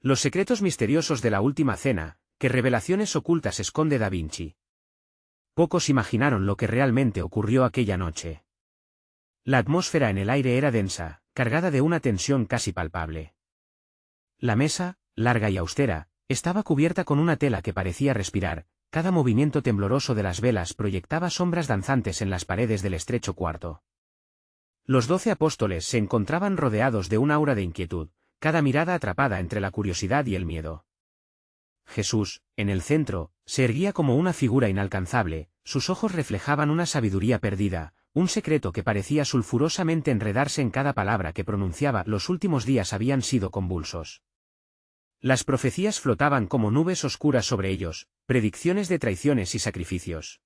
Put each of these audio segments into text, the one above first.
Los secretos misteriosos de la última cena, qué revelaciones ocultas esconde Da Vinci. Pocos imaginaron lo que realmente ocurrió aquella noche. La atmósfera en el aire era densa, cargada de una tensión casi palpable. La mesa, larga y austera, estaba cubierta con una tela que parecía respirar, cada movimiento tembloroso de las velas proyectaba sombras danzantes en las paredes del estrecho cuarto. Los 12 apóstoles se encontraban rodeados de un aura de inquietud, cada mirada atrapada entre la curiosidad y el miedo. Jesús, en el centro, se erguía como una figura inalcanzable, sus ojos reflejaban una sabiduría perdida, un secreto que parecía sulfurosamente enredarse en cada palabra que pronunciaba. Los últimos días habían sido convulsos. Las profecías flotaban como nubes oscuras sobre ellos, predicciones de traiciones y sacrificios.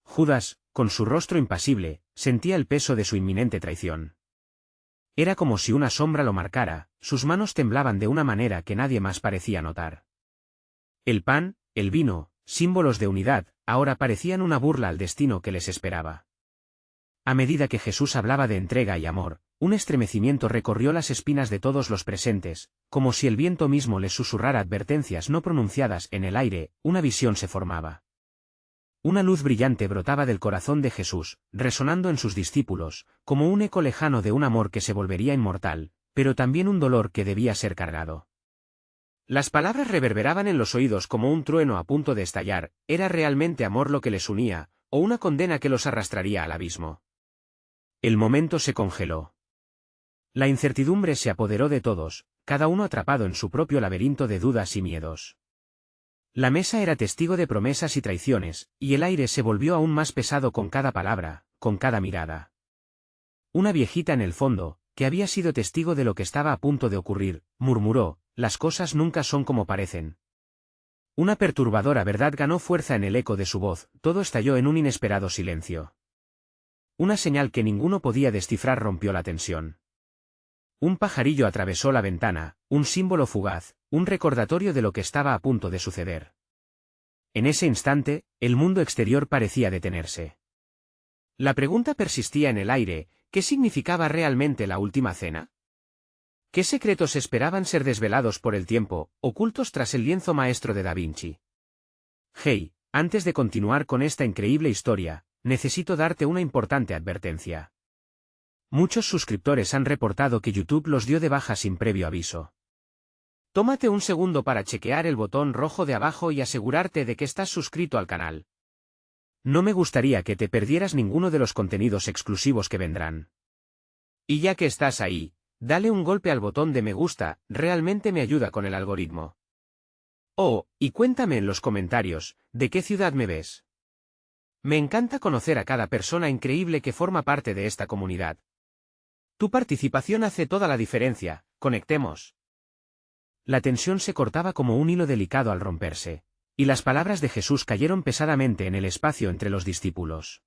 Judas, con su rostro impasible, sentía el peso de su inminente traición. Era como si una sombra lo marcara, sus manos temblaban de una manera que nadie más parecía notar. El pan, el vino, símbolos de unidad, ahora parecían una burla al destino que les esperaba. A medida que Jesús hablaba de entrega y amor, un estremecimiento recorrió las espinas de todos los presentes, como si el viento mismo les susurrara advertencias no pronunciadas. En el aire, una visión se formaba. Una luz brillante brotaba del corazón de Jesús, resonando en sus discípulos, como un eco lejano de un amor que se volvería inmortal, pero también un dolor que debía ser cargado. Las palabras reverberaban en los oídos como un trueno a punto de estallar. ¿Era realmente amor lo que les unía, o una condena que los arrastraría al abismo? El momento se congeló. La incertidumbre se apoderó de todos, cada uno atrapado en su propio laberinto de dudas y miedos. La mesa era testigo de promesas y traiciones, y el aire se volvió aún más pesado con cada palabra, con cada mirada. Una viejita en el fondo, que había sido testigo de lo que estaba a punto de ocurrir, murmuró: «Las cosas nunca son como parecen». Una perturbadora verdad ganó fuerza en el eco de su voz. Todo estalló en un inesperado silencio. Una señal que ninguno podía descifrar rompió la tensión. Un pajarillo atravesó la ventana, un símbolo fugaz, un recordatorio de lo que estaba a punto de suceder. En ese instante, el mundo exterior parecía detenerse. La pregunta persistía en el aire: ¿qué significaba realmente la última cena? ¿Qué secretos esperaban ser desvelados por el tiempo, ocultos tras el lienzo maestro de Da Vinci? Hey, antes de continuar con esta increíble historia, necesito darte una importante advertencia. Muchos suscriptores han reportado que YouTube los dio de baja sin previo aviso. Tómate un segundo para chequear el botón rojo de abajo y asegurarte de que estás suscrito al canal. No me gustaría que te perdieras ninguno de los contenidos exclusivos que vendrán. Y ya que estás ahí, dale un golpe al botón de me gusta, realmente me ayuda con el algoritmo. Oh, y cuéntame en los comentarios, ¿de qué ciudad me ves? Me encanta conocer a cada persona increíble que forma parte de esta comunidad. Tu participación hace toda la diferencia. Conectemos. La tensión se cortaba como un hilo delicado al romperse, y las palabras de Jesús cayeron pesadamente en el espacio entre los discípulos.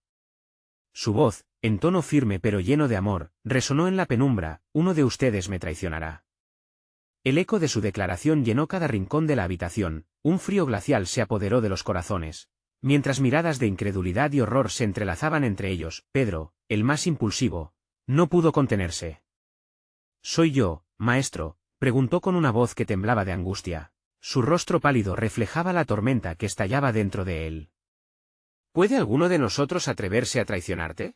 Su voz, en tono firme pero lleno de amor, resonó en la penumbra: uno de ustedes me traicionará. El eco de su declaración llenó cada rincón de la habitación, un frío glacial se apoderó de los corazones, mientras miradas de incredulidad y horror se entrelazaban entre ellos. Pedro, el más impulsivo, no pudo contenerse. «¿Soy yo, maestro?», preguntó con una voz que temblaba de angustia. Su rostro pálido reflejaba la tormenta que estallaba dentro de él. «¿Puede alguno de nosotros atreverse a traicionarte?».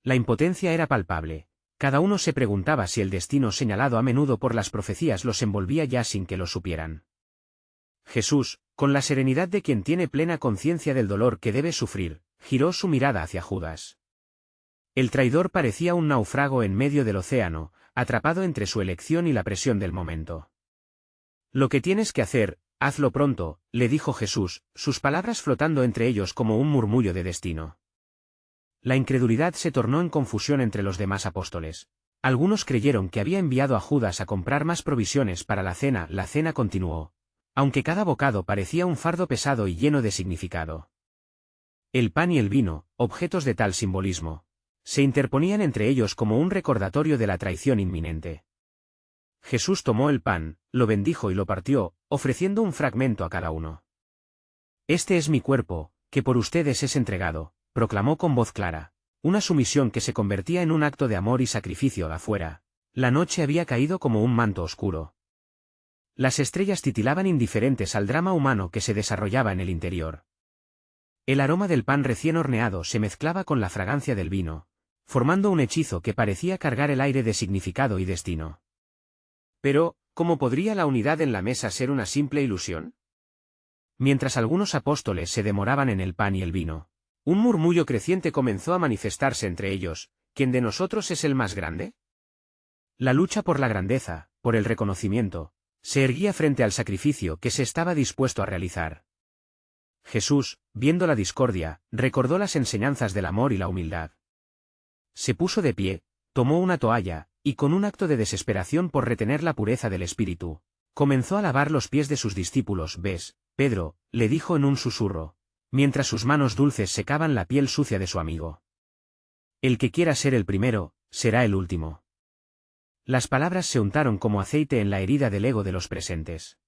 La impotencia era palpable. Cada uno se preguntaba si el destino señalado a menudo por las profecías los envolvía ya sin que lo supieran. Jesús, con la serenidad de quien tiene plena conciencia del dolor que debe sufrir, giró su mirada hacia Judas. El traidor parecía un náufrago en medio del océano, atrapado entre su elección y la presión del momento. «Lo que tienes que hacer, hazlo pronto», le dijo Jesús, sus palabras flotando entre ellos como un murmullo de destino. La incredulidad se tornó en confusión entre los demás apóstoles. Algunos creyeron que había enviado a Judas a comprar más provisiones para la cena. La cena continuó, aunque cada bocado parecía un fardo pesado y lleno de significado. El pan y el vino, objetos de tal simbolismo, se interponían entre ellos como un recordatorio de la traición inminente. Jesús tomó el pan, lo bendijo y lo partió, ofreciendo un fragmento a cada uno. «Este es mi cuerpo, que por ustedes es entregado», proclamó con voz clara, una sumisión que se convertía en un acto de amor y sacrificio. Afuera, la noche había caído como un manto oscuro. Las estrellas titilaban indiferentes al drama humano que se desarrollaba en el interior. El aroma del pan recién horneado se mezclaba con la fragancia del vino, formando un hechizo que parecía cargar el aire de significado y destino. Pero, ¿cómo podría la unidad en la mesa ser una simple ilusión? Mientras algunos apóstoles se demoraban en el pan y el vino, un murmullo creciente comenzó a manifestarse entre ellos: ¿quién de nosotros es el más grande? La lucha por la grandeza, por el reconocimiento, se erguía frente al sacrificio que se estaba dispuesto a realizar. Jesús, viendo la discordia, recordó las enseñanzas del amor y la humildad. Se puso de pie, tomó una toalla, y con un acto de desesperación por retener la pureza del espíritu, comenzó a lavar los pies de sus discípulos. ¿Ves, Pedro?, le dijo en un susurro, mientras sus manos dulces secaban la piel sucia de su amigo. El que quiera ser el primero, será el último. Las palabras se untaron como aceite en la herida del ego de los presentes.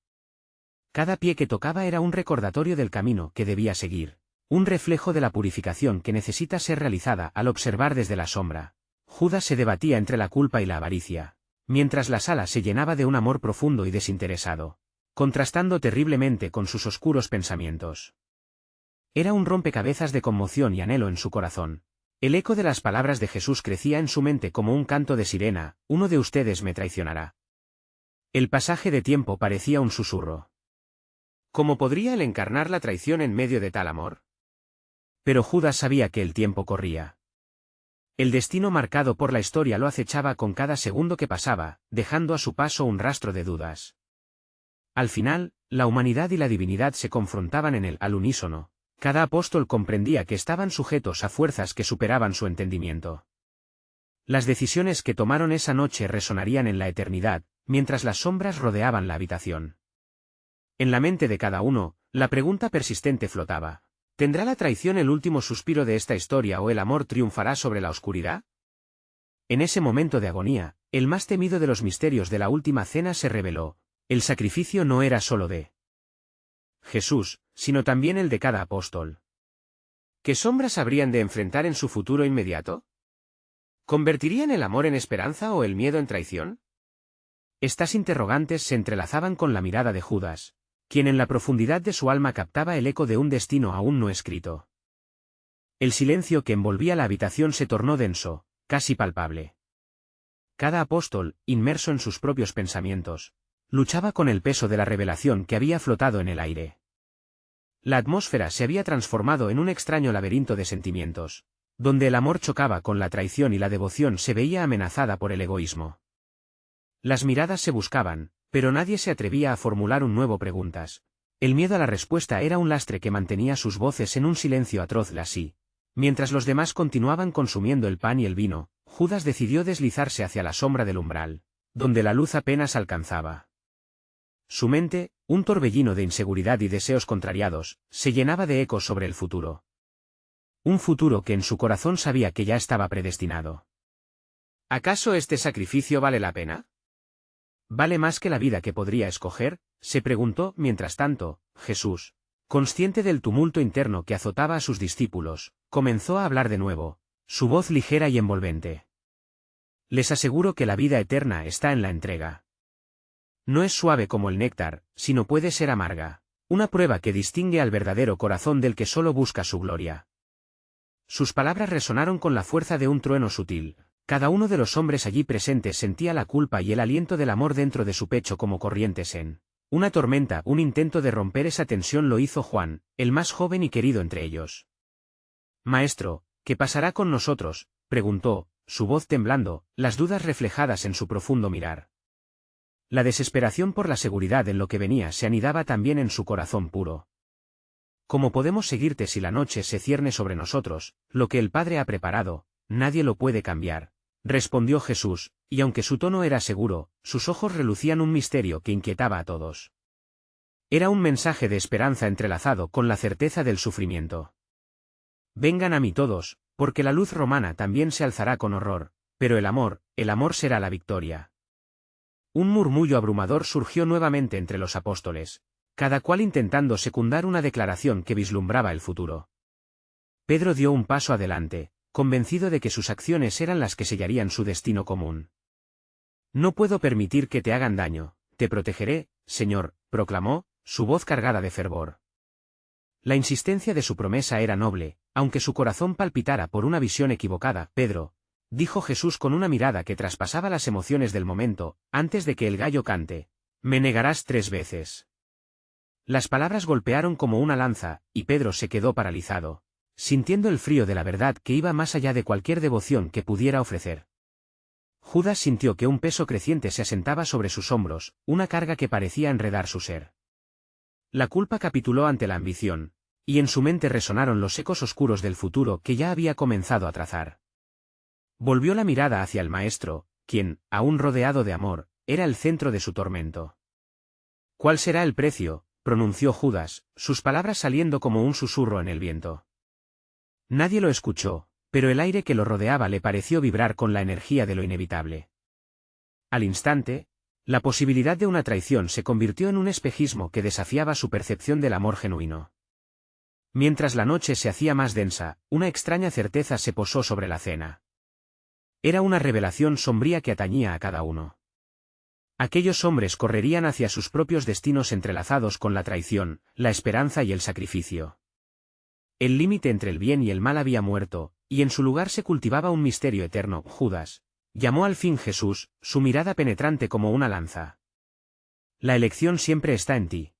Cada pie que tocaba era un recordatorio del camino que debía seguir, un reflejo de la purificación que necesita ser realizada al observar desde la sombra. Judas se debatía entre la culpa y la avaricia, mientras la sala se llenaba de un amor profundo y desinteresado, contrastando terriblemente con sus oscuros pensamientos. Era un rompecabezas de conmoción y anhelo en su corazón. El eco de las palabras de Jesús crecía en su mente como un canto de sirena: uno de ustedes me traicionará. El pasaje de tiempo parecía un susurro. ¿Cómo podría él encarnar la traición en medio de tal amor? Pero Judas sabía que el tiempo corría. El destino marcado por la historia lo acechaba con cada segundo que pasaba, dejando a su paso un rastro de dudas. Al final, la humanidad y la divinidad se confrontaban en él al unísono. Cada apóstol comprendía que estaban sujetos a fuerzas que superaban su entendimiento. Las decisiones que tomaron esa noche resonarían en la eternidad, mientras las sombras rodeaban la habitación. En la mente de cada uno, la pregunta persistente flotaba: ¿tendrá la traición el último suspiro de esta historia o el amor triunfará sobre la oscuridad? En ese momento de agonía, el más temido de los misterios de la última cena se reveló: el sacrificio no era solo de Jesús, sino también el de cada apóstol. ¿Qué sombras habrían de enfrentar en su futuro inmediato? ¿Convertirían el amor en esperanza o el miedo en traición? Estas interrogantes se entrelazaban con la mirada de Judas, quien en la profundidad de su alma captaba el eco de un destino aún no escrito. El silencio que envolvía la habitación se tornó denso, casi palpable. Cada apóstol, inmerso en sus propios pensamientos, luchaba con el peso de la revelación que había flotado en el aire. La atmósfera se había transformado en un extraño laberinto de sentimientos, donde el amor chocaba con la traición y la devoción se veía amenazada por el egoísmo. Las miradas se buscaban, pero nadie se atrevía a formular un nuevo preguntas. El miedo a la respuesta era un lastre que mantenía sus voces en un silencio atroz. Así, mientras los demás continuaban consumiendo el pan y el vino, Judas decidió deslizarse hacia la sombra del umbral, donde la luz apenas alcanzaba. Su mente, un torbellino de inseguridad y deseos contrariados, se llenaba de ecos sobre el futuro. Un futuro que en su corazón sabía que ya estaba predestinado. ¿Acaso este sacrificio vale la pena? ¿Vale más que la vida que podría escoger?, se preguntó. Mientras tanto, Jesús, consciente del tumulto interno que azotaba a sus discípulos, comenzó a hablar de nuevo, su voz ligera y envolvente. Les aseguro que la vida eterna está en la entrega. No es suave como el néctar, sino puede ser amarga, una prueba que distingue al verdadero corazón del que solo busca su gloria. Sus palabras resonaron con la fuerza de un trueno sutil. Cada uno de los hombres allí presentes sentía la culpa y el aliento del amor dentro de su pecho como corrientes en una tormenta. Un intento de romper esa tensión lo hizo Juan, el más joven y querido entre ellos. «Maestro, ¿qué pasará con nosotros?», preguntó, su voz temblando, las dudas reflejadas en su profundo mirar. La desesperación por la seguridad en lo que venía se anidaba también en su corazón puro. «¿Cómo podemos seguirte si la noche se cierne sobre nosotros? Lo que el Padre ha preparado, nadie lo puede cambiar», respondió Jesús, y aunque su tono era seguro, sus ojos relucían un misterio que inquietaba a todos. Era un mensaje de esperanza entrelazado con la certeza del sufrimiento. «Vengan a mí todos, porque la luz romana también se alzará con horror, pero el amor será la victoria». Un murmullo abrumador surgió nuevamente entre los apóstoles, cada cual intentando secundar una declaración que vislumbraba el futuro. Pedro dio un paso adelante, convencido de que sus acciones eran las que sellarían su destino común. «No puedo permitir que te hagan daño, te protegeré», Señor, proclamó, su voz cargada de fervor. La insistencia de su promesa era noble, aunque su corazón palpitara por una visión equivocada. Pedro, dijo Jesús con una mirada que traspasaba las emociones del momento, antes de que el gallo cante, me negarás 3 veces. Las palabras golpearon como una lanza, y Pedro se quedó paralizado, sintiendo el frío de la verdad que iba más allá de cualquier devoción que pudiera ofrecer. Judas sintió que un peso creciente se asentaba sobre sus hombros, una carga que parecía enredar su ser. La culpa capituló ante la ambición, y en su mente resonaron los ecos oscuros del futuro que ya había comenzado a trazar. Volvió la mirada hacia el maestro, quien, aún rodeado de amor, era el centro de su tormento. ¿Cuál será el precio?, pronunció Judas, sus palabras saliendo como un susurro en el viento. Nadie lo escuchó, pero el aire que lo rodeaba le pareció vibrar con la energía de lo inevitable. Al instante, la posibilidad de una traición se convirtió en un espejismo que desafiaba su percepción del amor genuino. Mientras la noche se hacía más densa, una extraña certeza se posó sobre la cena. Era una revelación sombría que atañía a cada uno. Aquellos hombres correrían hacia sus propios destinos entrelazados con la traición, la esperanza y el sacrificio. El límite entre el bien y el mal había muerto, y en su lugar se cultivaba un misterio eterno. Judas, llamó al fin Jesús, su mirada penetrante como una lanza. La elección siempre está en ti.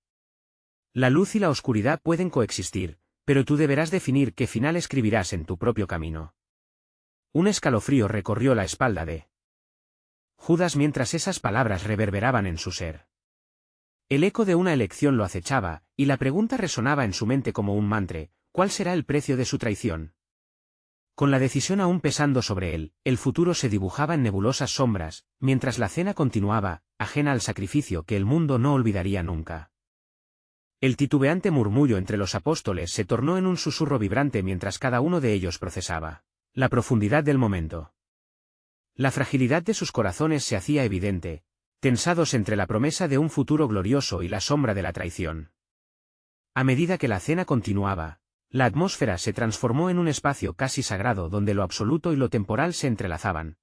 La luz y la oscuridad pueden coexistir, pero tú deberás definir qué final escribirás en tu propio camino. Un escalofrío recorrió la espalda de Judas mientras esas palabras reverberaban en su ser. El eco de una elección lo acechaba, y la pregunta resonaba en su mente como un mantra, ¿cuál será el precio de su traición? Con la decisión aún pesando sobre él, el futuro se dibujaba en nebulosas sombras, mientras la cena continuaba, ajena al sacrificio que el mundo no olvidaría nunca. El titubeante murmullo entre los apóstoles se tornó en un susurro vibrante mientras cada uno de ellos procesaba la profundidad del momento. La fragilidad de sus corazones se hacía evidente, tensados entre la promesa de un futuro glorioso y la sombra de la traición. A medida que la cena continuaba, la atmósfera se transformó en un espacio casi sagrado donde lo absoluto y lo temporal se entrelazaban.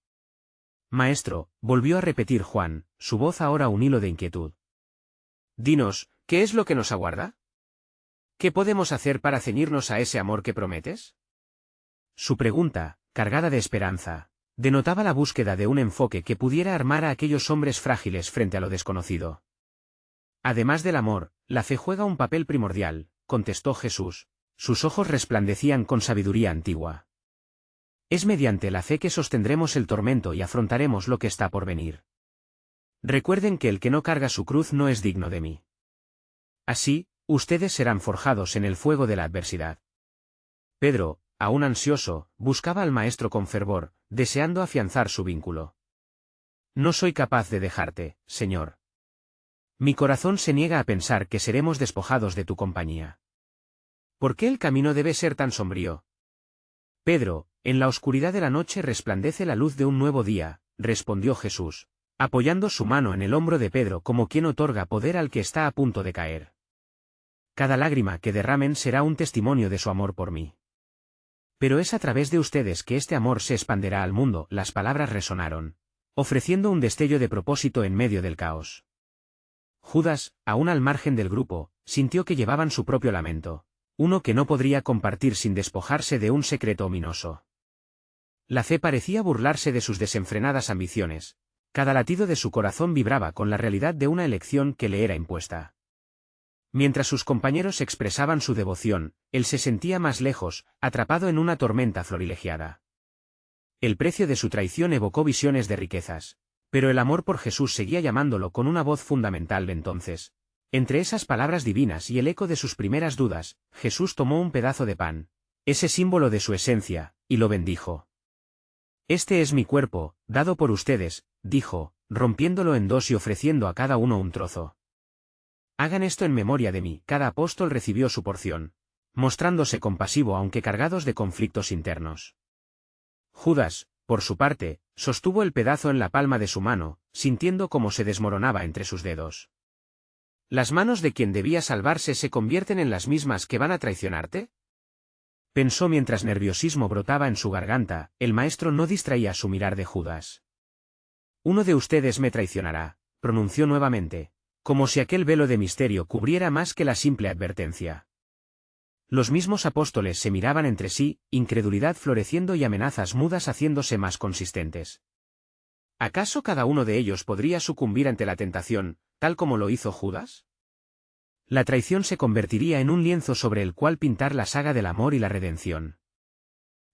Maestro, volvió a repetir Juan, su voz ahora un hilo de inquietud. Dinos, ¿qué es lo que nos aguarda? ¿Qué podemos hacer para ceñirnos a ese amor que prometes? Su pregunta, cargada de esperanza, denotaba la búsqueda de un enfoque que pudiera armar a aquellos hombres frágiles frente a lo desconocido. Además del amor, la fe juega un papel primordial, contestó Jesús. Sus ojos resplandecían con sabiduría antigua. Es mediante la fe que sostendremos el tormento y afrontaremos lo que está por venir. Recuerden que el que no carga su cruz no es digno de mí. Así, ustedes serán forjados en el fuego de la adversidad. Pedro, aún ansioso, buscaba al maestro con fervor, deseando afianzar su vínculo. No soy capaz de dejarte, Señor. Mi corazón se niega a pensar que seremos despojados de tu compañía. ¿Por qué el camino debe ser tan sombrío? Pedro, en la oscuridad de la noche resplandece la luz de un nuevo día, respondió Jesús, apoyando su mano en el hombro de Pedro como quien otorga poder al que está a punto de caer. Cada lágrima que derramen será un testimonio de su amor por mí. Pero es a través de ustedes que este amor se expanderá al mundo. Las palabras resonaron, ofreciendo un destello de propósito en medio del caos. Judas, aún al margen del grupo, sintió que llevaban su propio lamento. Uno que no podría compartir sin despojarse de un secreto ominoso. La fe parecía burlarse de sus desenfrenadas ambiciones, cada latido de su corazón vibraba con la realidad de una elección que le era impuesta. Mientras sus compañeros expresaban su devoción, él se sentía más lejos, atrapado en una tormenta florilegiada. El precio de su traición evocó visiones de riquezas, pero el amor por Jesús seguía llamándolo con una voz fundamental. Entonces, entre esas palabras divinas y el eco de sus primeras dudas, Jesús tomó un pedazo de pan, ese símbolo de su esencia, y lo bendijo. Este es mi cuerpo, dado por ustedes, dijo, rompiéndolo en dos y ofreciendo a cada uno un trozo. Hagan esto en memoria de mí. Cada apóstol recibió su porción, mostrándose compasivo aunque cargados de conflictos internos. Judas, por su parte, sostuvo el pedazo en la palma de su mano, sintiendo cómo se desmoronaba entre sus dedos. ¿Las manos de quien debía salvarse se convierten en las mismas que van a traicionarte? Pensó mientras nerviosismo brotaba en su garganta. El maestro no distraía su mirar de Judas. Uno de ustedes me traicionará, pronunció nuevamente, como si aquel velo de misterio cubriera más que la simple advertencia. Los mismos apóstoles se miraban entre sí, incredulidad floreciendo y amenazas mudas haciéndose más consistentes. ¿Acaso cada uno de ellos podría sucumbir ante la tentación, tal como lo hizo Judas? La traición se convertiría en un lienzo sobre el cual pintar la saga del amor y la redención.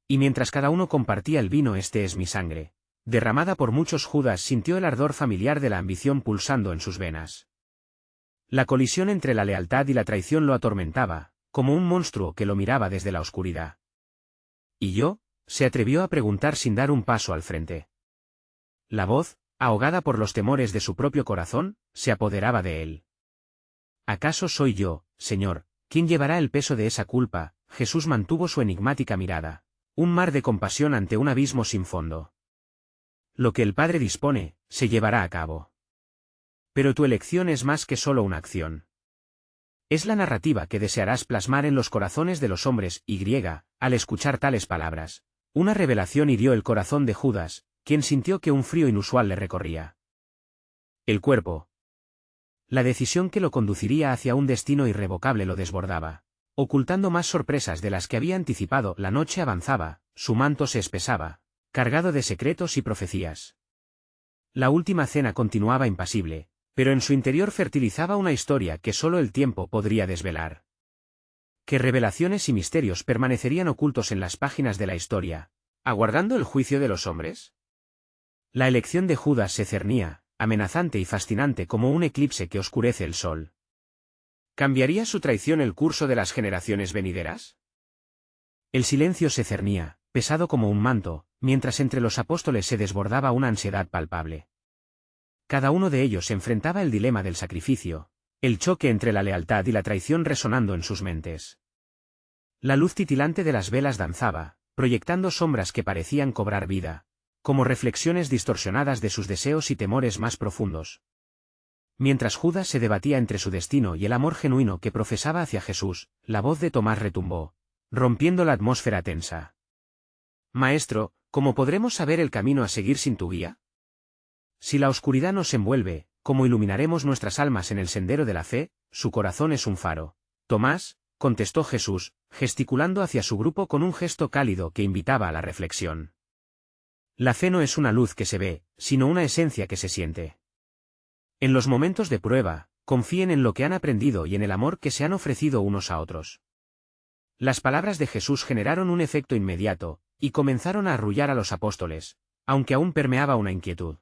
Y mientras cada uno compartía el vino, este es mi sangre, derramada por muchos, Judas sintió el ardor familiar de la ambición pulsando en sus venas. La colisión entre la lealtad y la traición lo atormentaba, como un monstruo que lo miraba desde la oscuridad. ¿Y yo?, se atrevió a preguntar sin dar un paso al frente. La voz, ahogada por los temores de su propio corazón, se apoderaba de él. ¿Acaso soy yo, Señor, quien llevará el peso de esa culpa? Jesús mantuvo su enigmática mirada, un mar de compasión ante un abismo sin fondo. Lo que el Padre dispone, se llevará a cabo. Pero tu elección es más que solo una acción. Es la narrativa que desearás plasmar en los corazones de los hombres. Al escuchar tales palabras, una revelación hirió el corazón de Judas, quien sintió que un frío inusual le recorría el cuerpo. La decisión que lo conduciría hacia un destino irrevocable lo desbordaba, ocultando más sorpresas de las que había anticipado. La noche avanzaba, su manto se espesaba, cargado de secretos y profecías. La última cena continuaba impasible, pero en su interior fertilizaba una historia que solo el tiempo podría desvelar. ¿Qué revelaciones y misterios permanecerían ocultos en las páginas de la historia, aguardando el juicio de los hombres? La elección de Judas se cernía, amenazante y fascinante como un eclipse que oscurece el sol. ¿Cambiaría su traición el curso de las generaciones venideras? El silencio se cernía, pesado como un manto, mientras entre los apóstoles se desbordaba una ansiedad palpable. Cada uno de ellos enfrentaba el dilema del sacrificio, el choque entre la lealtad y la traición resonando en sus mentes. La luz titilante de las velas danzaba, proyectando sombras que parecían cobrar vida, como reflexiones distorsionadas de sus deseos y temores más profundos. Mientras Judas se debatía entre su destino y el amor genuino que profesaba hacia Jesús, la voz de Tomás retumbó, rompiendo la atmósfera tensa. Maestro, ¿cómo podremos saber el camino a seguir sin tu guía? Si la oscuridad nos envuelve, ¿cómo iluminaremos nuestras almas en el sendero de la fe? Su corazón es un faro. Tomás, contestó Jesús, gesticulando hacia su grupo con un gesto cálido que invitaba a la reflexión. La fe no es una luz que se ve, sino una esencia que se siente. En los momentos de prueba, confíen en lo que han aprendido y en el amor que se han ofrecido unos a otros. Las palabras de Jesús generaron un efecto inmediato, y comenzaron a arrullar a los apóstoles, aunque aún permeaba una inquietud.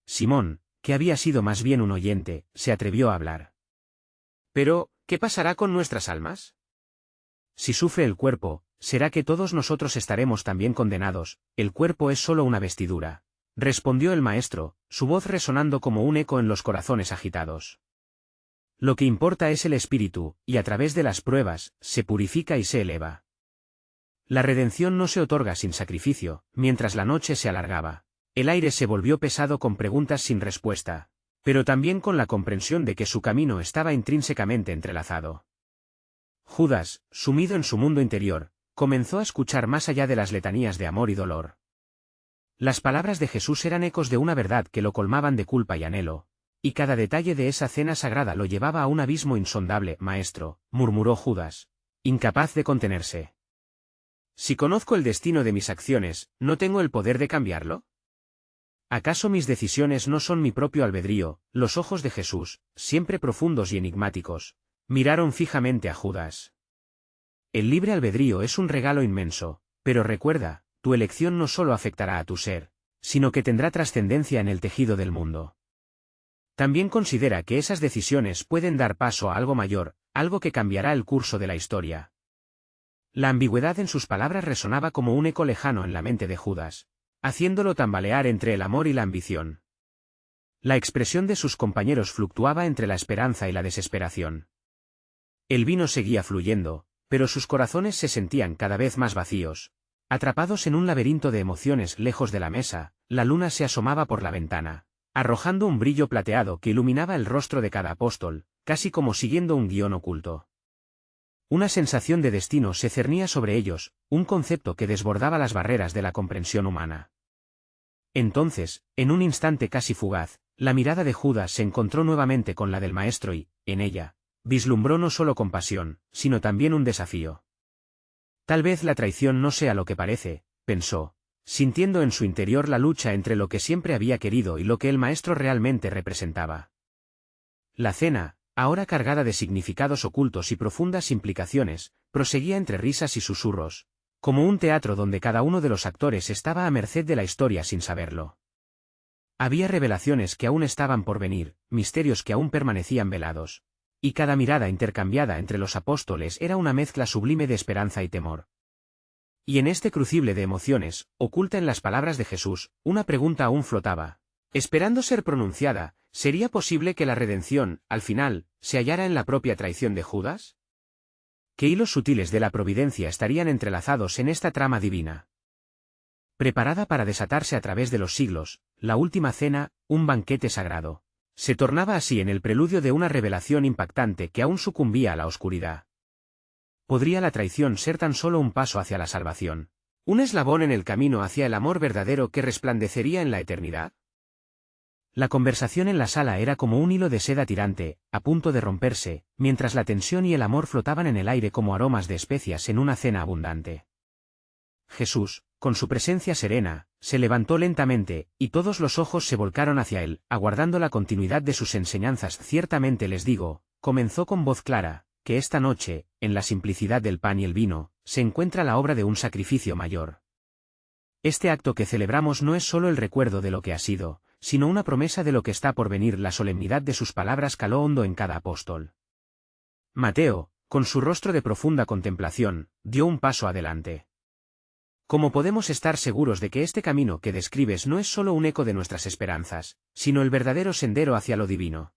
Simón, que había sido más bien un oyente, se atrevió a hablar. Pero, ¿qué pasará con nuestras almas? Si sufre el cuerpo, será que todos nosotros estaremos también condenados. El cuerpo es solo una vestidura, respondió el maestro, su voz resonando como un eco en los corazones agitados. Lo que importa es el espíritu, y a través de las pruebas, se purifica y se eleva. La redención no se otorga sin sacrificio. Mientras la noche se alargaba, el aire se volvió pesado con preguntas sin respuesta, pero también con la comprensión de que su camino estaba intrínsecamente entrelazado. Judas, sumido en su mundo interior, comenzó a escuchar más allá de las letanías de amor y dolor. Las palabras de Jesús eran ecos de una verdad que lo colmaban de culpa y anhelo, y cada detalle de esa cena sagrada lo llevaba a un abismo insondable. Maestro, murmuró Judas, incapaz de contenerse. Si conozco el destino de mis acciones, ¿no tengo el poder de cambiarlo? ¿Acaso mis decisiones no son mi propio albedrío? Los ojos de Jesús, siempre profundos y enigmáticos, miraron fijamente a Judas. El libre albedrío es un regalo inmenso, pero recuerda, tu elección no solo afectará a tu ser, sino que tendrá trascendencia en el tejido del mundo. También considera que esas decisiones pueden dar paso a algo mayor, algo que cambiará el curso de la historia. La ambigüedad en sus palabras resonaba como un eco lejano en la mente de Judas, haciéndolo tambalear entre el amor y la ambición. La expresión de sus compañeros fluctuaba entre la esperanza y la desesperación. El vino seguía fluyendo, pero sus corazones se sentían cada vez más vacíos. Atrapados en un laberinto de emociones lejos de la mesa, la luna se asomaba por la ventana, arrojando un brillo plateado que iluminaba el rostro de cada apóstol, casi como siguiendo un guión oculto. Una sensación de destino se cernía sobre ellos, un concepto que desbordaba las barreras de la comprensión humana. Entonces, en un instante casi fugaz, La mirada de Judas se encontró nuevamente con la del maestro y, en ella, vislumbró no solo compasión, sino también un desafío. Tal vez la traición no sea lo que parece, pensó, sintiendo en su interior la lucha entre lo que siempre había querido y lo que el maestro realmente representaba. La cena, ahora cargada de significados ocultos y profundas implicaciones, proseguía entre risas y susurros, como un teatro donde cada uno de los actores estaba a merced de la historia sin saberlo. Había revelaciones que aún estaban por venir, misterios que aún permanecían velados. Y cada mirada intercambiada entre los apóstoles era una mezcla sublime de esperanza y temor. Y en este crucible de emociones, oculta en las palabras de Jesús, una pregunta aún flotaba. Esperando ser pronunciada, ¿sería posible que la redención, al final, se hallara en la propia traición de Judas? ¿Qué hilos sutiles de la providencia estarían entrelazados en esta trama divina? Preparada para desatarse a través de los siglos, la última cena, un banquete sagrado, se tornaba así en el preludio de una revelación impactante que aún sucumbía a la oscuridad. ¿Podría la traición ser tan solo un paso hacia la salvación? ¿Un eslabón en el camino hacia el amor verdadero que resplandecería en la eternidad? La conversación en la sala era como un hilo de seda tirante, a punto de romperse, mientras la tensión y el amor flotaban en el aire como aromas de especias en una cena abundante. Jesús, con su presencia serena, se levantó lentamente, y todos los ojos se volcaron hacia él, aguardando la continuidad de sus enseñanzas. Ciertamente les digo, comenzó con voz clara, que esta noche, en la simplicidad del pan y el vino, se encuentra la obra de un sacrificio mayor. Este acto que celebramos no es solo el recuerdo de lo que ha sido, sino una promesa de lo que está por venir. La solemnidad de sus palabras caló hondo en cada apóstol. Mateo, con su rostro de profunda contemplación, dio un paso adelante. ¿Cómo podemos estar seguros de que este camino que describes no es solo un eco de nuestras esperanzas, sino el verdadero sendero hacia lo divino?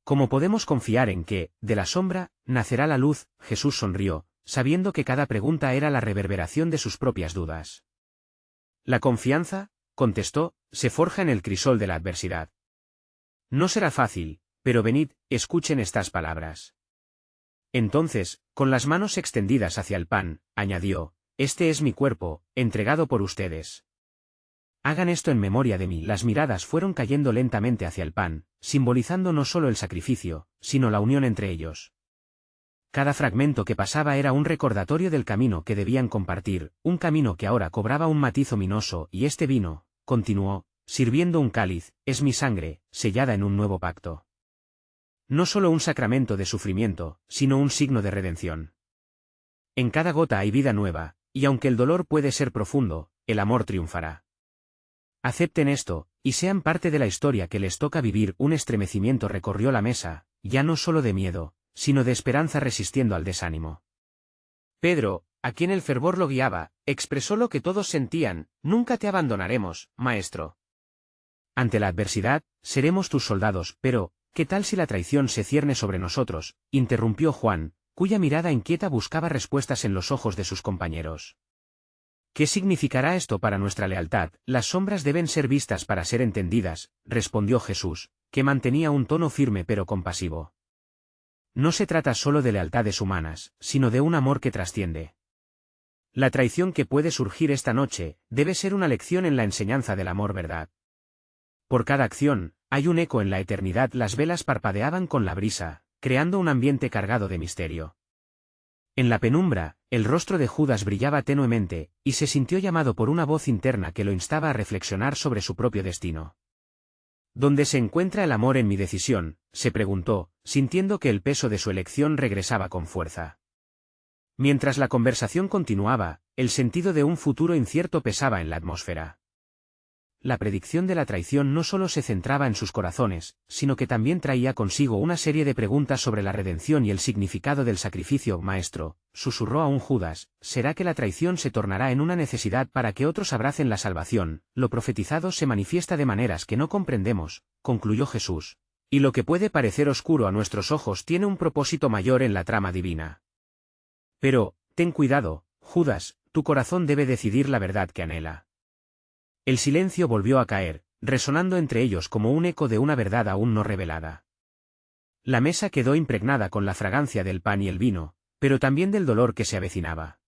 ¿Cómo podemos confiar en que, de la sombra, nacerá la luz? Jesús sonrió, sabiendo que cada pregunta era la reverberación de sus propias dudas. La confianza, contestó, se forja en el crisol de la adversidad. No será fácil, pero venid, escuchen estas palabras. Entonces, con las manos extendidas hacia el pan, añadió, este es mi cuerpo, entregado por ustedes. Hagan esto en memoria de mí. Las miradas fueron cayendo lentamente hacia el pan, simbolizando no solo el sacrificio, sino la unión entre ellos. Cada fragmento que pasaba era un recordatorio del camino que debían compartir, un camino que ahora cobraba un matiz ominoso. Y este vino, continuó, sirviendo un cáliz, es mi sangre, sellada en un nuevo pacto. No solo un sacramento de sufrimiento, sino un signo de redención. En cada gota hay vida nueva, y aunque el dolor puede ser profundo, el amor triunfará. Acepten esto, y sean parte de la historia que les toca vivir. Un estremecimiento recorrió la mesa, ya no solo de miedo, sino de esperanza resistiendo al desánimo. Pedro, a quien el fervor lo guiaba, expresó lo que todos sentían: nunca te abandonaremos, maestro. Ante la adversidad, seremos tus soldados. Pero, ¿qué tal si la traición se cierne sobre nosotros?, interrumpió Juan, cuya mirada inquieta buscaba respuestas en los ojos de sus compañeros. ¿Qué significará esto para nuestra lealtad? Las sombras deben ser vistas para ser entendidas, respondió Jesús, que mantenía un tono firme pero compasivo. No se trata solo de lealtades humanas, sino de un amor que trasciende. La traición que puede surgir esta noche, debe ser una lección en la enseñanza del amor verdad. Por cada acción, hay un eco en la eternidad. Las velas parpadeaban con la brisa, creando un ambiente cargado de misterio. En la penumbra, el rostro de Judas brillaba tenuemente, y se sintió llamado por una voz interna que lo instaba a reflexionar sobre su propio destino. ¿Dónde se encuentra el amor en mi decisión?, se preguntó, sintiendo que el peso de su elección regresaba con fuerza. Mientras la conversación continuaba, el sentido de un futuro incierto pesaba en la atmósfera. La predicción de la traición no solo se centraba en sus corazones, sino que también traía consigo una serie de preguntas sobre la redención y el significado del sacrificio. Maestro, susurró aún Judas, ¿será que la traición se tornará en una necesidad para que otros abracen la salvación? Lo profetizado se manifiesta de maneras que no comprendemos, concluyó Jesús. Y lo que puede parecer oscuro a nuestros ojos tiene un propósito mayor en la trama divina. Pero, ten cuidado, Judas, tu corazón debe decidir la verdad que anhela. El silencio volvió a caer, resonando entre ellos como un eco de una verdad aún no revelada. La mesa quedó impregnada con la fragancia del pan y el vino, pero también del dolor que se avecinaba.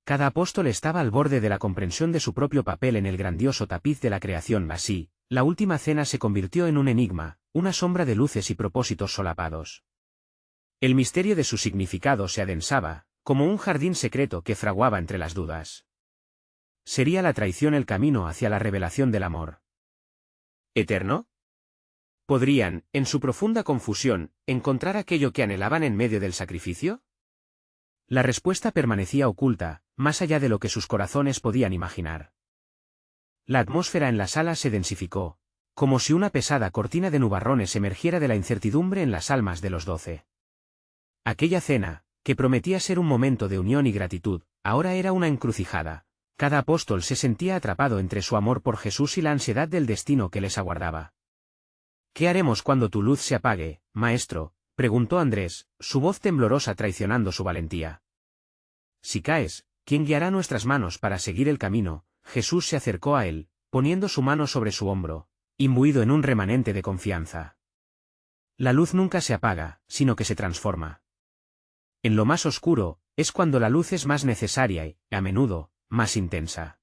Cada apóstol estaba al borde de la comprensión de su propio papel en el grandioso tapiz de la creación. Así, La última cena se convirtió en un enigma, una sombra de luces y propósitos solapados. El misterio de su significado se adensaba, como un jardín secreto que fraguaba entre las dudas. ¿Sería la traición el camino hacia la revelación del amor eterno? ¿Podrían, en su profunda confusión, encontrar aquello que anhelaban en medio del sacrificio? La respuesta permanecía oculta, más allá de lo que sus corazones podían imaginar. La atmósfera en la sala se densificó, como si una pesada cortina de nubarrones emergiera de la incertidumbre en las almas de los 12. Aquella cena, que prometía ser un momento de unión y gratitud, ahora era una encrucijada. Cada apóstol se sentía atrapado entre su amor por Jesús y la ansiedad del destino que les aguardaba. ¿Qué haremos cuando tu luz se apague, maestro?, preguntó Andrés, su voz temblorosa traicionando su valentía. Si caes, ¿quién guiará nuestras manos para seguir el camino? Jesús se acercó a él, poniendo su mano sobre su hombro, imbuido en un remanente de confianza. La luz nunca se apaga, sino que se transforma. En lo más oscuro, es cuando la luz es más necesaria y, a menudo, más intensa.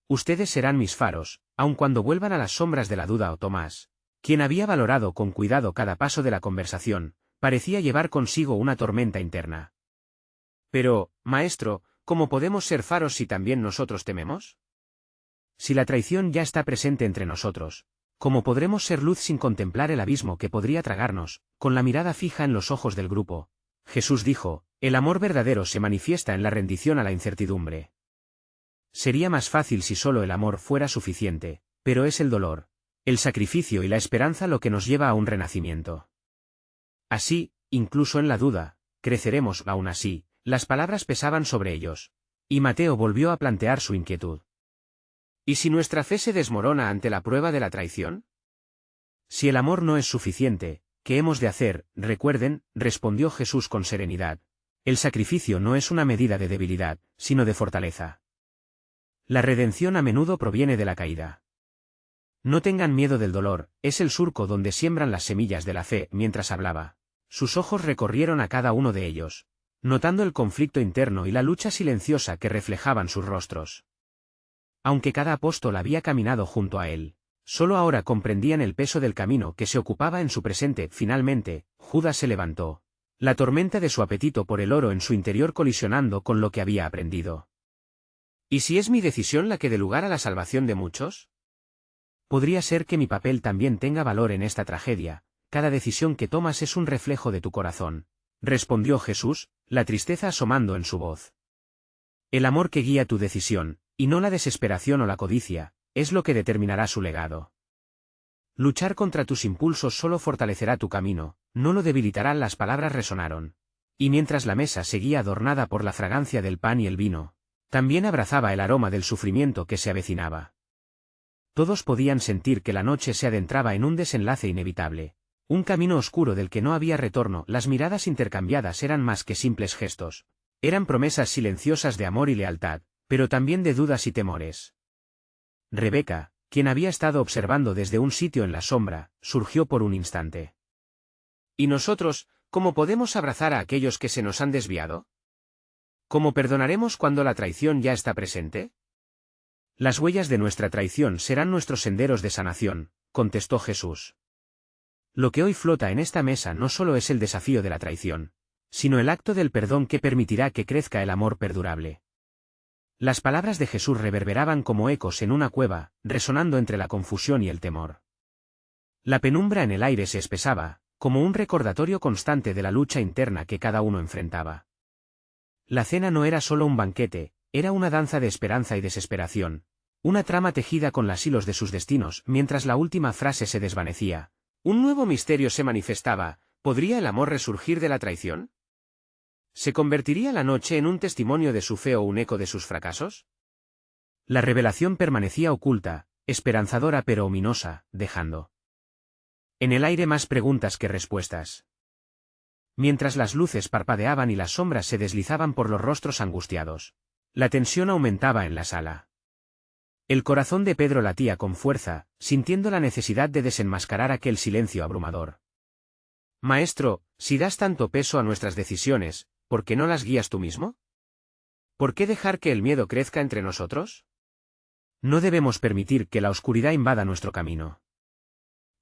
Ustedes serán mis faros, aun cuando vuelvan a las sombras de la duda o Tomás, quien había valorado con cuidado cada paso de la conversación, parecía llevar consigo una tormenta interna. Pero, maestro, ¿cómo podemos ser faros si también nosotros tememos? Si la traición ya está presente entre nosotros, ¿cómo podremos ser luz sin contemplar el abismo que podría tragarnos? Con la mirada fija en los ojos del grupo, Jesús dijo, el amor verdadero se manifiesta en la rendición a la incertidumbre. Sería más fácil si solo el amor fuera suficiente, pero es el dolor, el sacrificio y la esperanza lo que nos lleva a un renacimiento. Así, incluso en la duda, creceremos. Aún así, las palabras pesaban sobre ellos. Y Mateo volvió a plantear su inquietud. ¿Y si nuestra fe se desmorona ante la prueba de la traición? Si el amor no es suficiente, ¿qué hemos de hacer? Recuerden, respondió Jesús con serenidad. El sacrificio no es una medida de debilidad, sino de fortaleza. La redención a menudo proviene de la caída. No tengan miedo del dolor, es el surco donde siembran las semillas de la fe. Mientras hablaba, sus ojos recorrieron a cada uno de ellos, notando el conflicto interno y la lucha silenciosa que reflejaban sus rostros. Aunque cada apóstol había caminado junto a él, solo ahora comprendían el peso del camino que se ocupaba en su presente. Finalmente, Judas se levantó, la tormenta de su apetito por el oro en su interior colisionando con lo que había aprendido. ¿Y si es mi decisión la que dé lugar a la salvación de muchos? Podría ser que mi papel también tenga valor en esta tragedia. Cada decisión que tomas es un reflejo de tu corazón, respondió Jesús, la tristeza asomando en su voz. El amor que guía tu decisión, y no la desesperación o la codicia, es lo que determinará su legado. Luchar contra tus impulsos solo fortalecerá tu camino, no lo debilitarán. Las palabras resonaron. Y mientras la mesa seguía adornada por la fragancia del pan y el vino, también abrazaba el aroma del sufrimiento que se avecinaba. Todos podían sentir que la noche se adentraba en un desenlace inevitable, un camino oscuro del que no había retorno. Las miradas intercambiadas eran más que simples gestos, eran promesas silenciosas de amor y lealtad, pero también de dudas y temores. Rebeca, quien había estado observando desde un sitio en la sombra, surgió por un instante. ¿Y nosotros, cómo podemos abrazar a aquellos que se nos han desviado? ¿Cómo perdonaremos cuando la traición ya está presente? Las huellas de nuestra traición serán nuestros senderos de sanación, contestó Jesús. Lo que hoy flota en esta mesa no solo es el desafío de la traición, sino el acto del perdón que permitirá que crezca el amor perdurable. Las palabras de Jesús reverberaban como ecos en una cueva, resonando entre la confusión y el temor. La penumbra en el aire se espesaba, como un recordatorio constante de la lucha interna que cada uno enfrentaba. La cena no era solo un banquete, era una danza de esperanza y desesperación, una trama tejida con los hilos de sus destinos. Mientras la última frase se desvanecía, un nuevo misterio se manifestaba. ¿Podría el amor resurgir de la traición? ¿Se convertiría la noche en un testimonio de su fe o un eco de sus fracasos? La revelación permanecía oculta, esperanzadora pero ominosa, dejando en el aire más preguntas que respuestas. Mientras las luces parpadeaban y las sombras se deslizaban por los rostros angustiados, la tensión aumentaba en la sala. El corazón de Pedro latía con fuerza, sintiendo la necesidad de desenmascarar aquel silencio abrumador. Maestro, si das tanto peso a nuestras decisiones, ¿por qué no las guías tú mismo? ¿Por qué dejar que el miedo crezca entre nosotros? No debemos permitir que la oscuridad invada nuestro camino.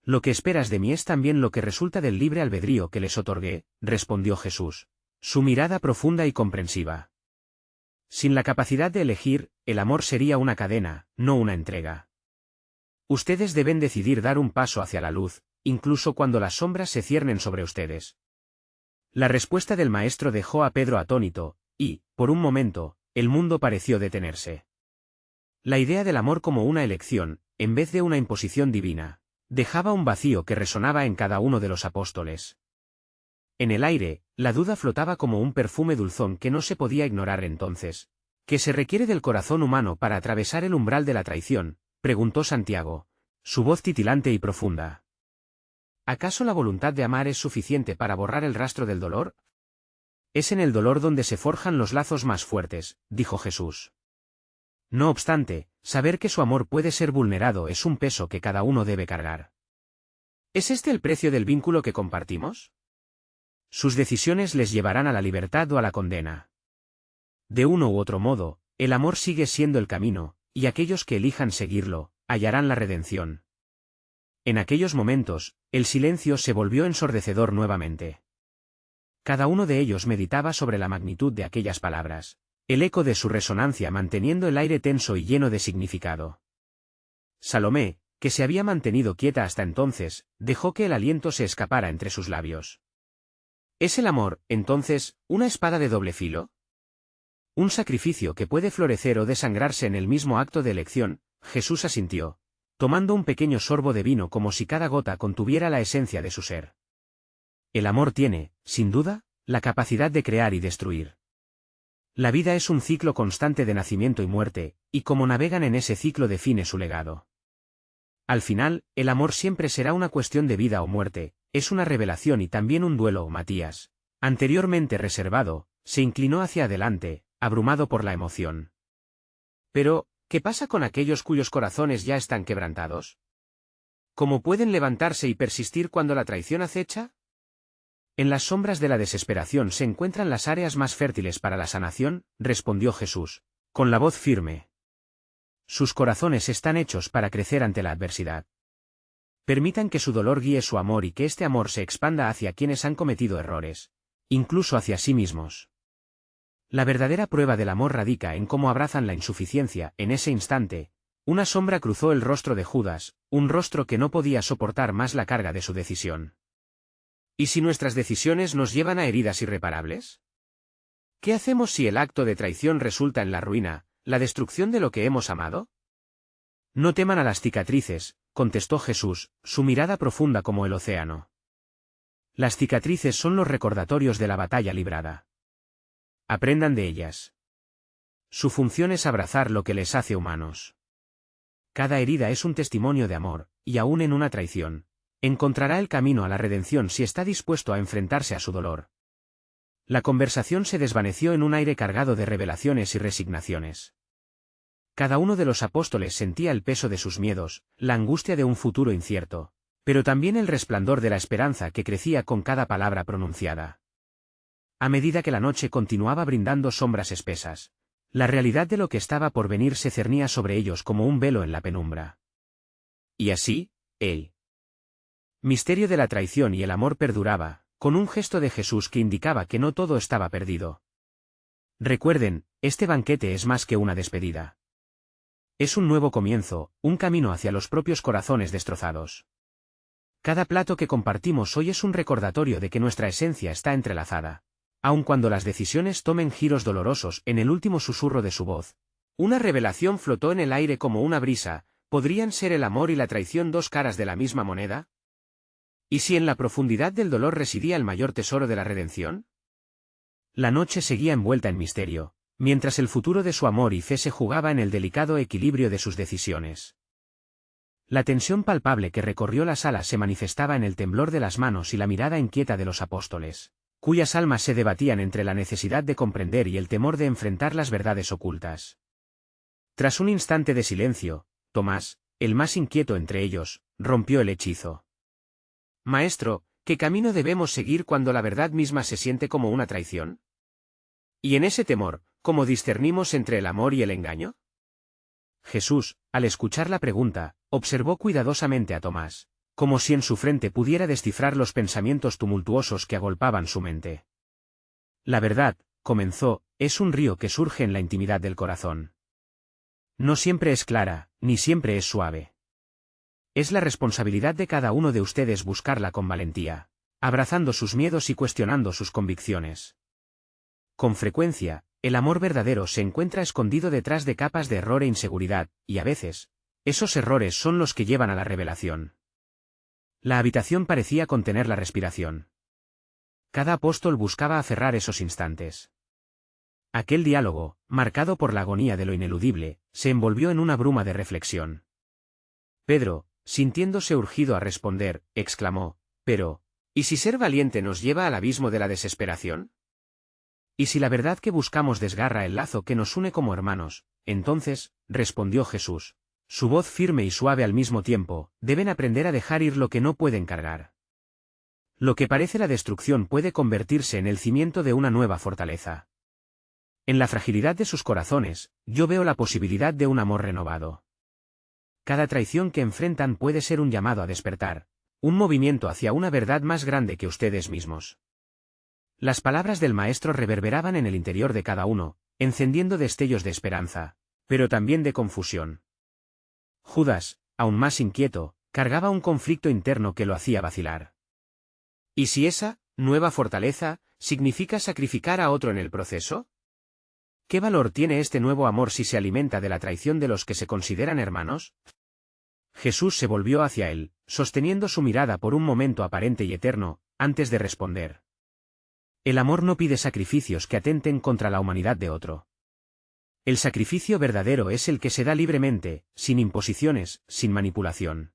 Lo que esperas de mí es también lo que resulta del libre albedrío que les otorgué, respondió Jesús, su mirada profunda y comprensiva. Sin la capacidad de elegir, el amor sería una cadena, no una entrega. Ustedes deben decidir dar un paso hacia la luz, incluso cuando las sombras se ciernen sobre ustedes. La respuesta del maestro dejó a Pedro atónito, y, por un momento, el mundo pareció detenerse. La idea del amor como una elección, en vez de una imposición divina, dejaba un vacío que resonaba en cada uno de los apóstoles. En el aire, la duda flotaba como un perfume dulzón que no se podía ignorar entonces. ¿Qué se requiere del corazón humano para atravesar el umbral de la traición?, preguntó Santiago, su voz titilante y profunda. ¿Acaso la voluntad de amar es suficiente para borrar el rastro del dolor? Es en el dolor donde se forjan los lazos más fuertes, dijo Jesús. No obstante, saber que su amor puede ser vulnerado es un peso que cada uno debe cargar. ¿Es este el precio del vínculo que compartimos? Sus decisiones les llevarán a la libertad o a la condena. De uno u otro modo, el amor sigue siendo el camino, y aquellos que elijan seguirlo, hallarán la redención. En aquellos momentos, el silencio se volvió ensordecedor nuevamente. Cada uno de ellos meditaba sobre la magnitud de aquellas palabras, el eco de su resonancia manteniendo el aire tenso y lleno de significado. Salomé, que se había mantenido quieta hasta entonces, dejó que el aliento se escapara entre sus labios. ¿Es el amor, entonces, una espada de doble filo? Un sacrificio que puede florecer o desangrarse en el mismo acto de elección. Jesús asintió, tomando un pequeño sorbo de vino como si cada gota contuviera la esencia de su ser. El amor tiene, sin duda, la capacidad de crear y destruir. La vida es un ciclo constante de nacimiento y muerte, y como navegan en ese ciclo define su legado. Al final, el amor siempre será una cuestión de vida o muerte, es una revelación y también un duelo. Matías, anteriormente reservado, se inclinó hacia adelante, abrumado por la emoción. Pero, ¿qué pasa con aquellos cuyos corazones ya están quebrantados? ¿Cómo pueden levantarse y persistir cuando la traición acecha? En las sombras de la desesperación se encuentran las áreas más fértiles para la sanación, respondió Jesús, con la voz firme. Sus corazones están hechos para crecer ante la adversidad. Permitan que su dolor guíe su amor y que este amor se expanda hacia quienes han cometido errores, incluso hacia sí mismos. La verdadera prueba del amor radica en cómo abrazan la insuficiencia. En ese instante, una sombra cruzó el rostro de Judas, un rostro que no podía soportar más la carga de su decisión. ¿Y si nuestras decisiones nos llevan a heridas irreparables? ¿Qué hacemos si el acto de traición resulta en la ruina, la destrucción de lo que hemos amado? No teman a las cicatrices, contestó Jesús, su mirada profunda como el océano. Las cicatrices son los recordatorios de la batalla librada. Aprendan de ellas. Su función es abrazar lo que les hace humanos. Cada herida es un testimonio de amor, y aún en una traición, encontrará el camino a la redención si está dispuesto a enfrentarse a su dolor. La conversación se desvaneció en un aire cargado de revelaciones y resignaciones. Cada uno de los apóstoles sentía el peso de sus miedos, la angustia de un futuro incierto, pero también el resplandor de la esperanza que crecía con cada palabra pronunciada. A medida que la noche continuaba brindando sombras espesas, la realidad de lo que estaba por venir se cernía sobre ellos como un velo en la penumbra. Y así, el misterio de la traición y el amor perduraba, con un gesto de Jesús que indicaba que no todo estaba perdido. Recuerden, este banquete es más que una despedida. Es un nuevo comienzo, un camino hacia los propios corazones destrozados. Cada plato que compartimos hoy es un recordatorio de que nuestra esencia está entrelazada. Aun cuando las decisiones tomen giros dolorosos, en el último susurro de su voz, una revelación flotó en el aire como una brisa. ¿Podrían ser el amor y la traición dos caras de la misma moneda? ¿Y si en la profundidad del dolor residía el mayor tesoro de la redención? La noche seguía envuelta en misterio, mientras el futuro de su amor y fe se jugaba en el delicado equilibrio de sus decisiones. La tensión palpable que recorrió la sala se manifestaba en el temblor de las manos y la mirada inquieta de los apóstoles, cuyas almas se debatían entre la necesidad de comprender y el temor de enfrentar las verdades ocultas. Tras un instante de silencio, Tomás, el más inquieto entre ellos, rompió el hechizo. Maestro, ¿qué camino debemos seguir cuando la verdad misma se siente como una traición? Y en ese temor, ¿cómo discernimos entre el amor y el engaño? Jesús, al escuchar la pregunta, observó cuidadosamente a Tomás, como si en su frente pudiera descifrar los pensamientos tumultuosos que agolpaban su mente. La verdad, comenzó, es un río que surge en la intimidad del corazón. No siempre es clara, ni siempre es suave. Es la responsabilidad de cada uno de ustedes buscarla con valentía, abrazando sus miedos y cuestionando sus convicciones. Con frecuencia, el amor verdadero se encuentra escondido detrás de capas de error e inseguridad, y a veces, esos errores son los que llevan a la revelación. La habitación parecía contener la respiración. Cada apóstol buscaba aferrar esos instantes. Aquel diálogo, marcado por la agonía de lo ineludible, se envolvió en una bruma de reflexión. Pedro, sintiéndose urgido a responder, exclamó, pero, ¿y si ser valiente nos lleva al abismo de la desesperación? ¿Y si la verdad que buscamos desgarra el lazo que nos une como hermanos? Entonces, respondió Jesús, su voz firme y suave al mismo tiempo, deben aprender a dejar ir lo que no pueden cargar. Lo que parece la destrucción puede convertirse en el cimiento de una nueva fortaleza. En la fragilidad de sus corazones, yo veo la posibilidad de un amor renovado. Cada traición que enfrentan puede ser un llamado a despertar, un movimiento hacia una verdad más grande que ustedes mismos. Las palabras del Maestro reverberaban en el interior de cada uno, encendiendo destellos de esperanza, pero también de confusión. Judas, aún más inquieto, cargaba un conflicto interno que lo hacía vacilar. ¿Y si esa, nueva fortaleza, significa sacrificar a otro en el proceso? ¿Qué valor tiene este nuevo amor si se alimenta de la traición de los que se consideran hermanos? Jesús se volvió hacia él, sosteniendo su mirada por un momento aparente y eterno, antes de responder. El amor no pide sacrificios que atenten contra la humanidad de otro. El sacrificio verdadero es el que se da libremente, sin imposiciones, sin manipulación.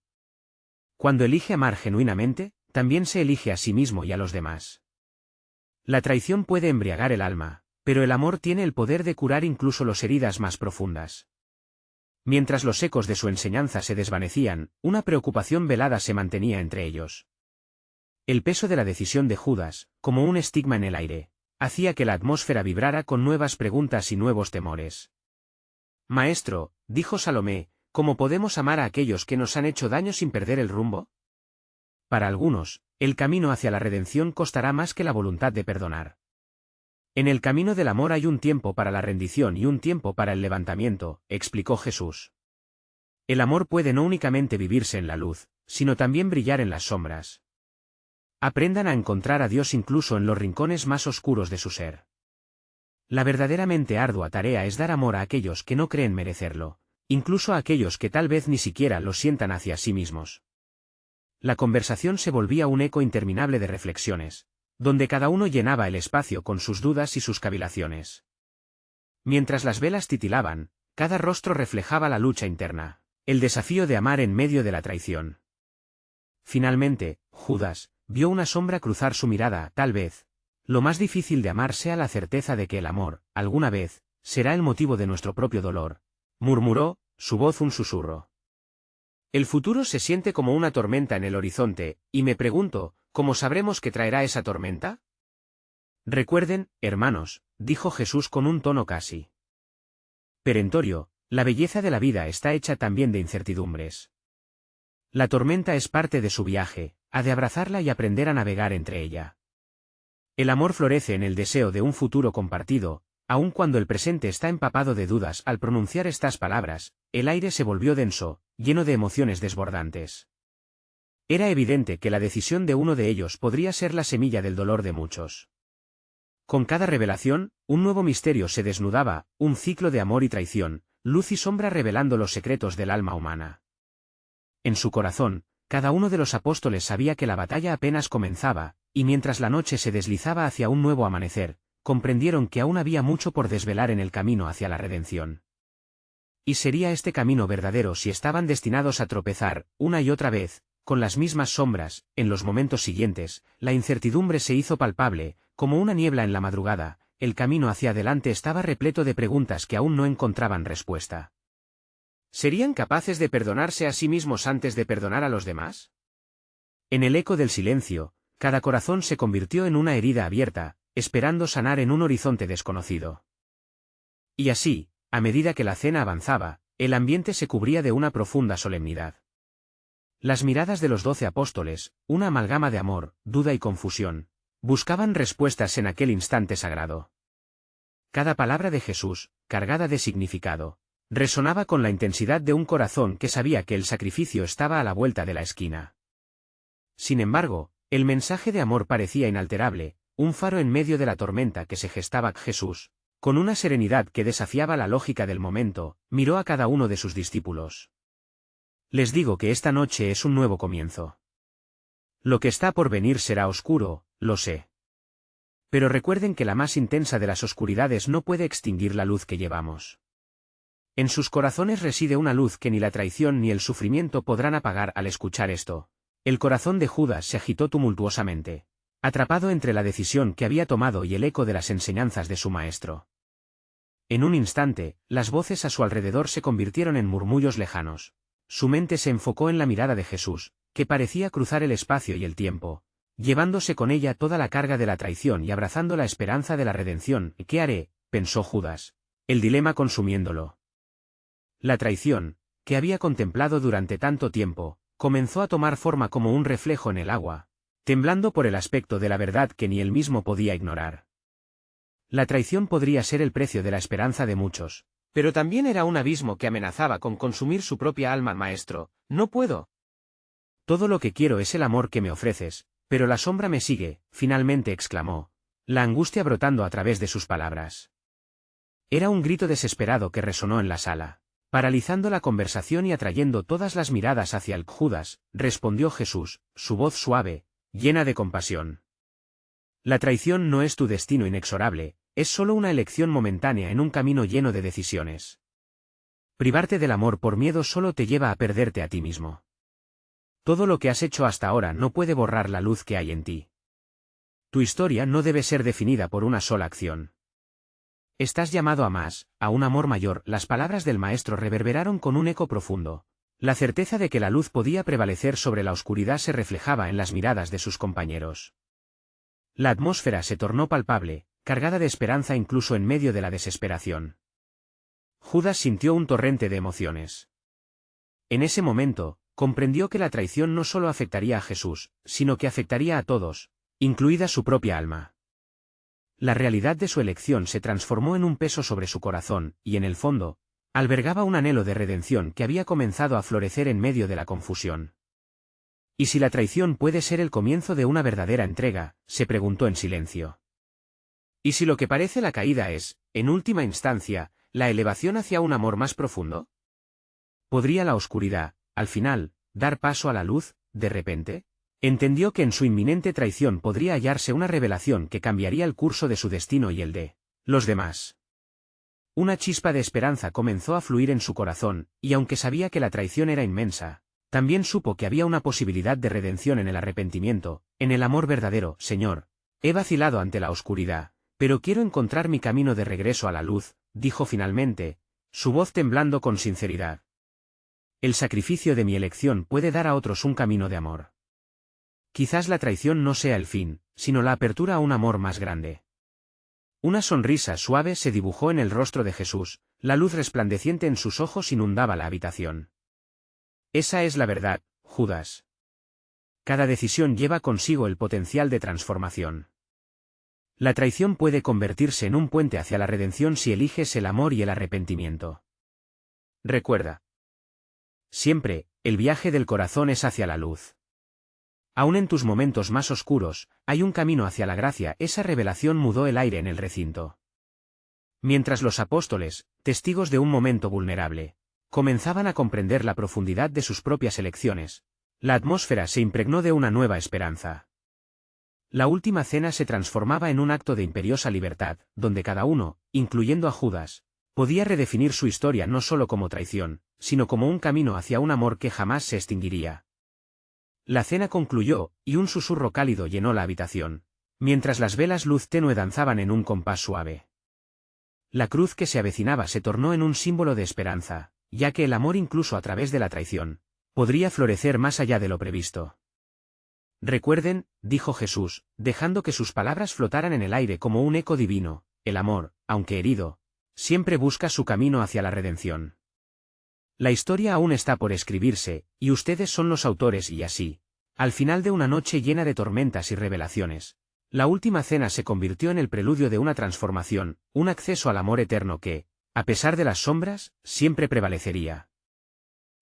Cuando elige amar genuinamente, también se elige a sí mismo y a los demás. La traición puede embriagar el alma, pero el amor tiene el poder de curar incluso las heridas más profundas. Mientras los ecos de su enseñanza se desvanecían, una preocupación velada se mantenía entre ellos. El peso de la decisión de Judas, como un estigma en el aire, hacía que la atmósfera vibrara con nuevas preguntas y nuevos temores. Maestro, dijo Salomé, ¿cómo podemos amar a aquellos que nos han hecho daño sin perder el rumbo? Para algunos, el camino hacia la redención costará más que la voluntad de perdonar. En el camino del amor hay un tiempo para la rendición y un tiempo para el levantamiento, explicó Jesús. El amor puede no únicamente vivirse en la luz, sino también brillar en las sombras. Aprendan a encontrar a Dios incluso en los rincones más oscuros de su ser. La verdaderamente ardua tarea es dar amor a aquellos que no creen merecerlo, incluso a aquellos que tal vez ni siquiera lo sientan hacia sí mismos. La conversación se volvía un eco interminable de reflexiones, donde cada uno llenaba el espacio con sus dudas y sus cavilaciones. Mientras las velas titilaban, cada rostro reflejaba la lucha interna, el desafío de amar en medio de la traición. Finalmente, Judas vio una sombra cruzar su mirada, tal vez. Lo más difícil de amar sea la certeza de que el amor, alguna vez, será el motivo de nuestro propio dolor, murmuró, su voz un susurro. El futuro se siente como una tormenta en el horizonte, y me pregunto, ¿cómo sabremos qué traerá esa tormenta? Recuerden, hermanos, dijo Jesús con un tono casi perentorio, la belleza de la vida está hecha también de incertidumbres. La tormenta es parte de su viaje, ha de abrazarla y aprender a navegar entre ella. El amor florece en el deseo de un futuro compartido, aun cuando el presente está empapado de dudas. Al pronunciar estas palabras, el aire se volvió denso, lleno de emociones desbordantes. Era evidente que la decisión de uno de ellos podría ser la semilla del dolor de muchos. Con cada revelación, un nuevo misterio se desnudaba, un ciclo de amor y traición, luz y sombra revelando los secretos del alma humana. En su corazón, cada uno de los apóstoles sabía que la batalla apenas comenzaba, y mientras la noche se deslizaba hacia un nuevo amanecer, comprendieron que aún había mucho por desvelar en el camino hacia la redención. ¿Y sería este camino verdadero si estaban destinados a tropezar, una y otra vez, con las mismas sombras? En los momentos siguientes, la incertidumbre se hizo palpable, como una niebla en la madrugada. El camino hacia adelante estaba repleto de preguntas que aún no encontraban respuesta. ¿Serían capaces de perdonarse a sí mismos antes de perdonar a los demás? En el eco del silencio, cada corazón se convirtió en una herida abierta, esperando sanar en un horizonte desconocido. Y así, a medida que la cena avanzaba, el ambiente se cubría de una profunda solemnidad. Las miradas de los 12 apóstoles, una amalgama de amor, duda y confusión, buscaban respuestas en aquel instante sagrado. Cada palabra de Jesús, cargada de significado, resonaba con la intensidad de un corazón que sabía que el sacrificio estaba a la vuelta de la esquina. Sin embargo, el mensaje de amor parecía inalterable, un faro en medio de la tormenta que se gestaba. Jesús, con una serenidad que desafiaba la lógica del momento, miró a cada uno de sus discípulos. Les digo que esta noche es un nuevo comienzo. Lo que está por venir será oscuro, lo sé. Pero recuerden que la más intensa de las oscuridades no puede extinguir la luz que llevamos. En sus corazones reside una luz que ni la traición ni el sufrimiento podrán apagar. Al escuchar esto, el corazón de Judas se agitó tumultuosamente, atrapado entre la decisión que había tomado y el eco de las enseñanzas de su maestro. En un instante, las voces a su alrededor se convirtieron en murmullos lejanos. Su mente se enfocó en la mirada de Jesús, que parecía cruzar el espacio y el tiempo, llevándose con ella toda la carga de la traición y abrazando la esperanza de la redención. ¿Qué haré?, pensó Judas, el dilema consumiéndolo. La traición, que había contemplado durante tanto tiempo, comenzó a tomar forma como un reflejo en el agua, temblando por el aspecto de la verdad que ni él mismo podía ignorar. La traición podría ser el precio de la esperanza de muchos, pero también era un abismo que amenazaba con consumir su propia alma. Maestro, no puedo. Todo lo que quiero es el amor que me ofreces, pero la sombra me sigue, finalmente exclamó, la angustia brotando a través de sus palabras. Era un grito desesperado que resonó en la sala, paralizando la conversación y atrayendo todas las miradas hacia el Judas. Respondió Jesús, su voz suave, llena de compasión. La traición no es tu destino inexorable, es solo una elección momentánea en un camino lleno de decisiones. Privarte del amor por miedo solo te lleva a perderte a ti mismo. Todo lo que has hecho hasta ahora no puede borrar la luz que hay en ti. Tu historia no debe ser definida por una sola acción. Estás llamado a más, a un amor mayor. Las palabras del maestro reverberaron con un eco profundo. La certeza de que la luz podía prevalecer sobre la oscuridad se reflejaba en las miradas de sus compañeros. La atmósfera se tornó palpable, cargada de esperanza incluso en medio de la desesperación. Judas sintió un torrente de emociones. En ese momento, comprendió que la traición no solo afectaría a Jesús, sino que afectaría a todos, incluida su propia alma. La realidad de su elección se transformó en un peso sobre su corazón, y en el fondo, albergaba un anhelo de redención que había comenzado a florecer en medio de la confusión. ¿Y si la traición puede ser el comienzo de una verdadera entrega?, se preguntó en silencio. ¿Y si lo que parece la caída es, en última instancia, la elevación hacia un amor más profundo? ¿Podría la oscuridad, al final, dar paso a la luz, de repente? Entendió que en su inminente traición podría hallarse una revelación que cambiaría el curso de su destino y el de los demás. Una chispa de esperanza comenzó a fluir en su corazón, y aunque sabía que la traición era inmensa, también supo que había una posibilidad de redención en el arrepentimiento, en el amor verdadero. Señor, he vacilado ante la oscuridad, pero quiero encontrar mi camino de regreso a la luz, dijo finalmente, su voz temblando con sinceridad. El sacrificio de mi elección puede dar a otros un camino de amor. Quizás la traición no sea el fin, sino la apertura a un amor más grande. Una sonrisa suave se dibujó en el rostro de Jesús, la luz resplandeciente en sus ojos inundaba la habitación. Esa es la verdad, Judas. Cada decisión lleva consigo el potencial de transformación. La traición puede convertirse en un puente hacia la redención si eliges el amor y el arrepentimiento. Recuerda. Siempre, el viaje del corazón es hacia la luz. Aún en tus momentos más oscuros, hay un camino hacia la gracia. Esa revelación mudó el aire en el recinto. Mientras los apóstoles, testigos de un momento vulnerable, comenzaban a comprender la profundidad de sus propias elecciones, la atmósfera se impregnó de una nueva esperanza. La última cena se transformaba en un acto de imperiosa libertad, donde cada uno, incluyendo a Judas, podía redefinir su historia no solo como traición, sino como un camino hacia un amor que jamás se extinguiría. La cena concluyó, y un susurro cálido llenó la habitación, mientras las velas luz tenue danzaban en un compás suave. La cruz que se avecinaba se tornó en un símbolo de esperanza, ya que el amor incluso a través de la traición, podría florecer más allá de lo previsto. Recuerden, dijo Jesús, dejando que sus palabras flotaran en el aire como un eco divino, el amor, aunque herido, siempre busca su camino hacia la redención. La historia aún está por escribirse, y ustedes son los autores y así. Al final de una noche llena de tormentas y revelaciones, la última cena se convirtió en el preludio de una transformación, un acceso al amor eterno que, a pesar de las sombras, siempre prevalecería.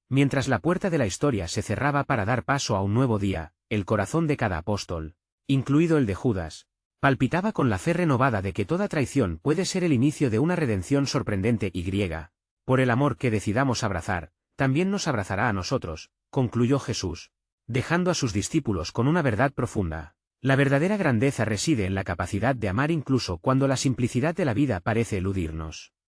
Mientras la puerta de la historia se cerraba para dar paso a un nuevo día, el corazón de cada apóstol, incluido el de Judas, palpitaba con la fe renovada de que toda traición puede ser el inicio de una redención sorprendente y griega. Por el amor que decidamos abrazar, también nos abrazará a nosotros, concluyó Jesús, dejando a sus discípulos con una verdad profunda. La verdadera grandeza reside en la capacidad de amar incluso cuando la simplicidad de la vida parece eludirnos.